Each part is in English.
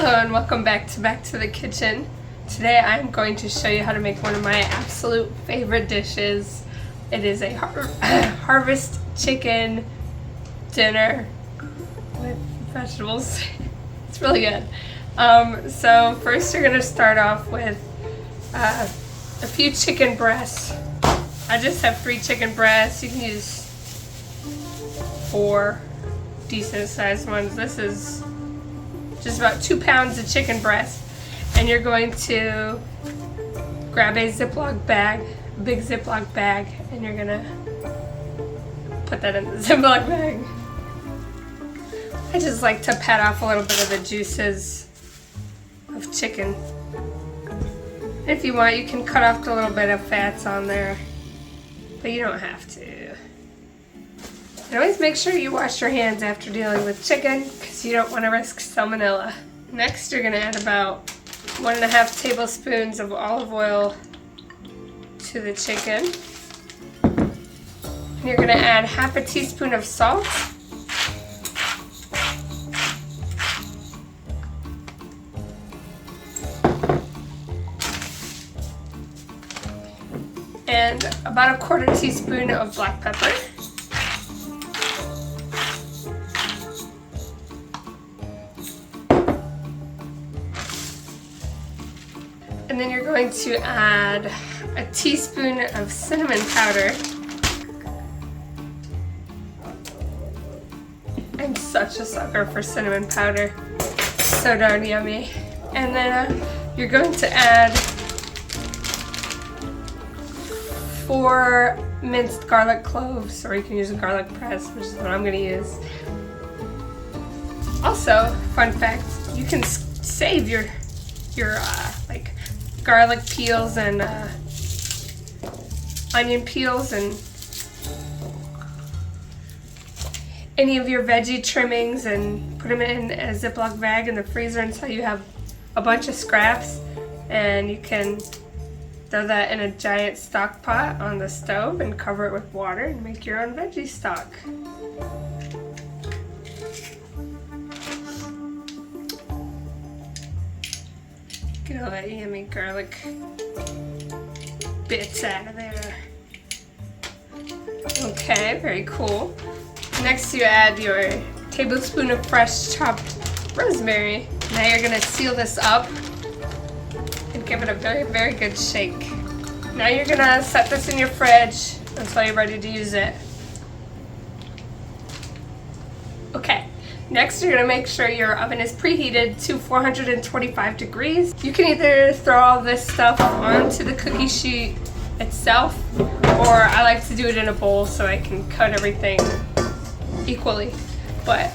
Hello and welcome back to the kitchen. Today I'm going to show you how to make one of my absolute favorite dishes. It is a harvest chicken dinner with vegetables. It's really good. So first you're going to start off with a few chicken breasts. I just have 3 chicken breasts. You can use 4 decent sized ones. This is just about 2 pounds of chicken breast, and you're going to grab a Ziploc bag, a big Ziploc bag, and you're gonna put that in the Ziploc bag. I just like to pat off a little bit of the juices of chicken. If you want, you can cut off a little bit of fats on there, but you don't have to. And always make sure you wash your hands after dealing with chicken because you don't want to risk salmonella. Next, you're going to add about 1.5 tablespoons of olive oil to the chicken. And you're going to add half a teaspoon of salt. And about 1/4 teaspoon of black pepper. And then you're going to add a teaspoon of cinnamon powder. I'm such a sucker for cinnamon powder. So darn yummy. And then you're going to add 4 minced garlic cloves, or you can use a garlic press, which is what I'm going to use. Also, fun fact, you can save your like garlic peels and onion peels and any of your veggie trimmings and put them in a Ziploc bag in the freezer until you have a bunch of scraps, and you can throw that in a giant stock pot on the stove and cover it with water and make your own veggie stock. Get all that yummy garlic bits out of there. Okay, very cool. Next you add your tablespoon of fresh chopped rosemary. Now you're gonna seal this up and give it a very, very good shake. Now you're gonna set this in your fridge until you're ready to use it. Okay. Next, you're going to make sure your oven is preheated to 425 degrees. You can either throw all this stuff onto the cookie sheet itself, or I like to do it in a bowl so I can cut everything equally. But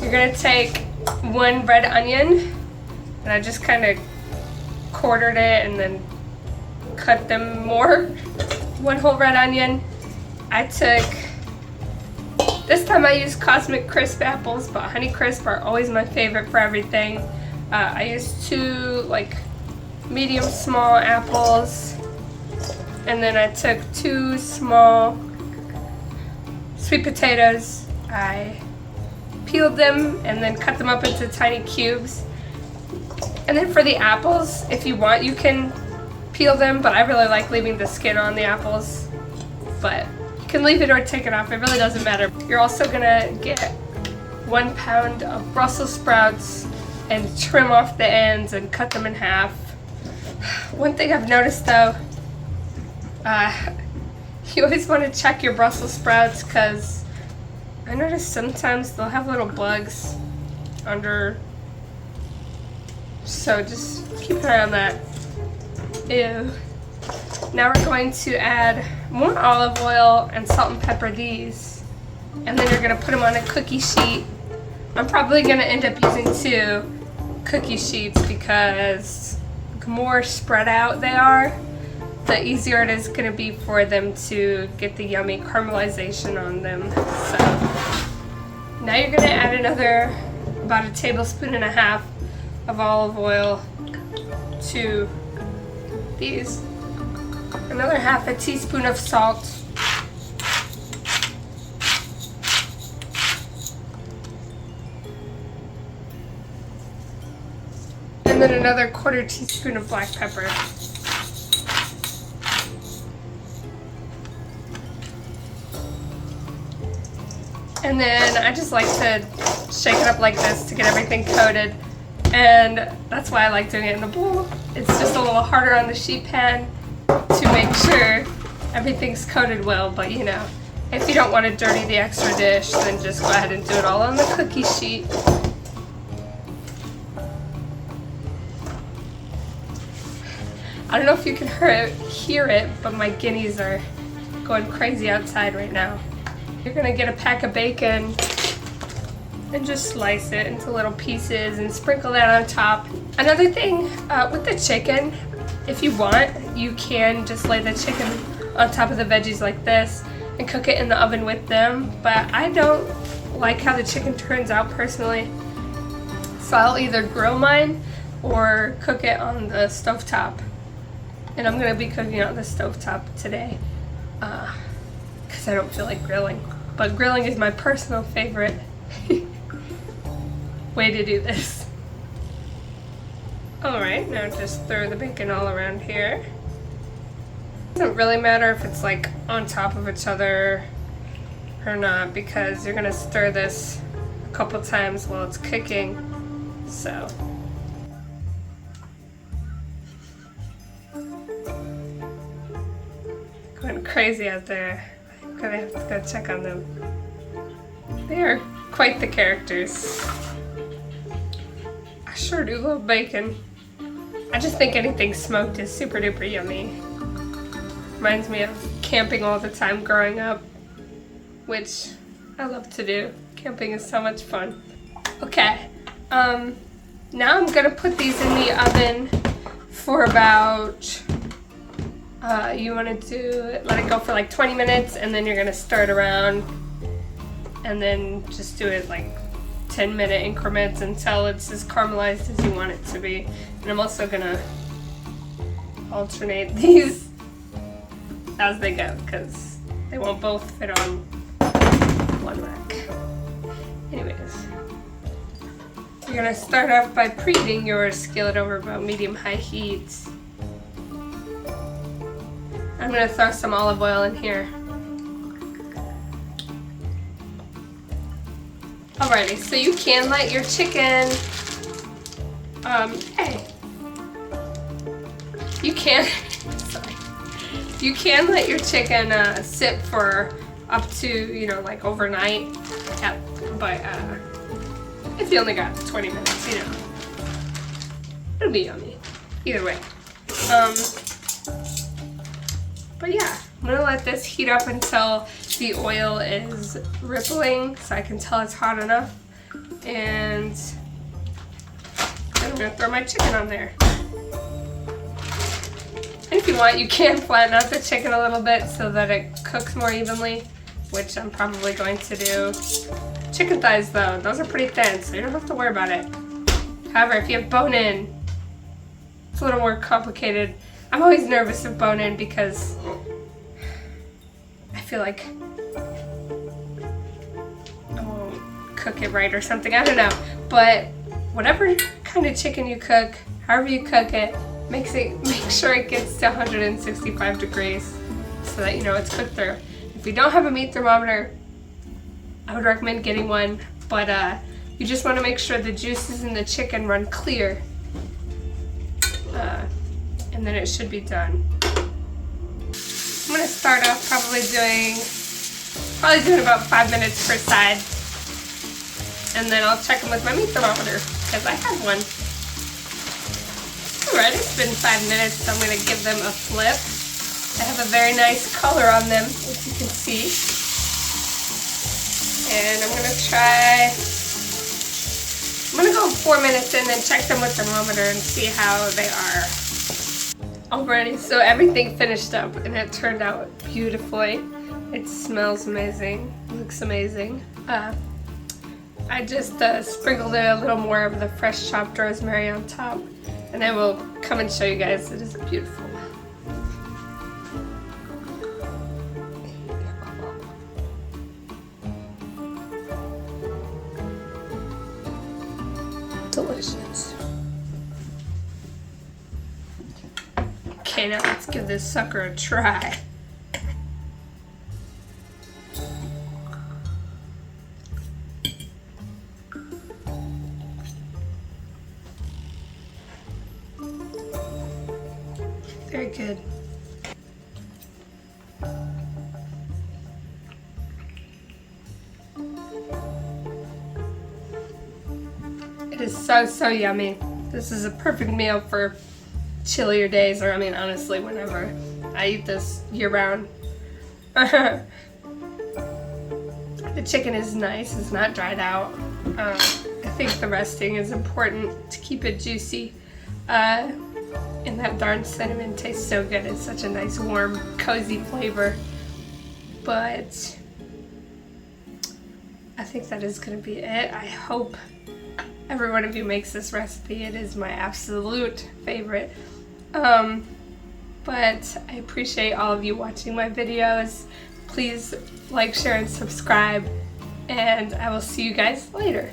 you're going to take 1 red onion, and I just kind of quartered it and then cut them more. 1 whole red onion. This time I used Cosmic Crisp apples, but Honeycrisp are always my favorite for everything. I used 2 like medium small apples, and then I took 2 small sweet potatoes. I peeled them and then cut them up into tiny cubes. And then for the apples, if you want, you can peel them, but I really like leaving the skin on the apples. But you can leave it or take it off, it really doesn't matter. You're also gonna get 1 pound of Brussels sprouts and trim off the ends and cut them in half. One thing I've noticed though, you always want to check your Brussels sprouts, because I noticed sometimes they'll have little bugs under, so just keep an eye on that. Ew. Now we're going to add more olive oil and salt and pepper these, and then you're going to put them on a cookie sheet. I'm probably going to end up using 2 cookie sheets because the more spread out they are, the easier it is going to be for them to get the yummy caramelization on them. So now you're going to add about 1.5 tablespoons of olive oil to these. Another 1/2 teaspoon of salt. And then another 1/4 teaspoon of black pepper. And then I just like to shake it up like this to get everything coated. And that's why I like doing it in a bowl. It's just a little harder on the sheet pan to make sure everything's coated well, but you know, if you don't want to dirty the extra dish, then just go ahead and do it all on the cookie sheet. I don't know if you can hear it, but my guineas are going crazy outside right now. You're gonna get a pack of bacon and just slice it into little pieces and sprinkle that on top. Another thing with the chicken, if you want, you can just lay the chicken on top of the veggies like this and cook it in the oven with them, but I don't like how the chicken turns out personally, so I'll either grill mine or cook it on the stovetop. And I'm gonna be cooking on the stovetop today because I don't feel like grilling, but grilling is my personal favorite way to do this. Alright, now just throw the bacon all around here. It doesn't really matter if it's like on top of each other or not, because you're gonna stir this a couple times while it's cooking. So going crazy out there. I'm gonna have to go check on them. They are quite the characters. I sure do love bacon. I just think anything smoked is super duper yummy. Reminds me of camping all the time growing up, which I love to do. Camping is so much fun. Okay, now I'm gonna put these in the oven for about, you wanna let it go for like 20 minutes, and then you're gonna stir it around, and then just do it like 10-minute increments until it's as caramelized as you want it to be. And I'm also gonna alternate these as they go because they won't both fit on one rack. Anyways, you're gonna start off by preheating your skillet over about medium-high heat. I'm gonna throw some olive oil in here. Alrighty, so you can let your chicken, you can let your chicken sit for up to, you know, like overnight, but if you only got 20 minutes, you know, it'll be yummy, either way. But yeah, I'm gonna let this heat up until the oil is rippling so I can tell it's hot enough, and then I'm gonna throw my chicken on there. And if you want, you can flatten out the chicken a little bit so that it cooks more evenly, which I'm probably going to do. Chicken thighs though, those are pretty thin, so you don't have to worry about it. However, if you have bone-in, it's a little more complicated. I'm always nervous of bone-in because I feel like I won't cook it right or something, I don't know. But whatever kind of chicken you cook, however you cook it, make sure it gets to 165 degrees so that you know it's cooked through. If you don't have a meat thermometer, I would recommend getting one, but you just want to make sure the juices in the chicken run clear, and then it should be done. I'm gonna start off probably doing about 5 minutes per side, and then I'll check them with my meat thermometer because I have one. Alright, it's been 5 minutes, so I'm gonna give them a flip. I have a very nice color on them, as you can see. And I'm gonna go 4 minutes and then check them with the thermometer and see how they are. Alrighty, so everything finished up and it turned out beautifully. It smells amazing, looks amazing. I just sprinkled a little more of the fresh chopped rosemary on top, and I will come and show you guys. It is beautiful. Delicious. Okay, now let's give this sucker a try. Very good. It is so yummy. This is a perfect meal for chillier days, or I mean honestly whenever. I eat this year round. The chicken is nice, it's not dried out. I think the resting is important to keep it juicy. And that darn cinnamon tastes so good. It's such a nice, warm, cozy flavor. But I think that is going to be it. I hope every one of you makes this recipe. It is my absolute favorite. But I appreciate all of you watching my videos. Please like, share, and subscribe. And I will see you guys later.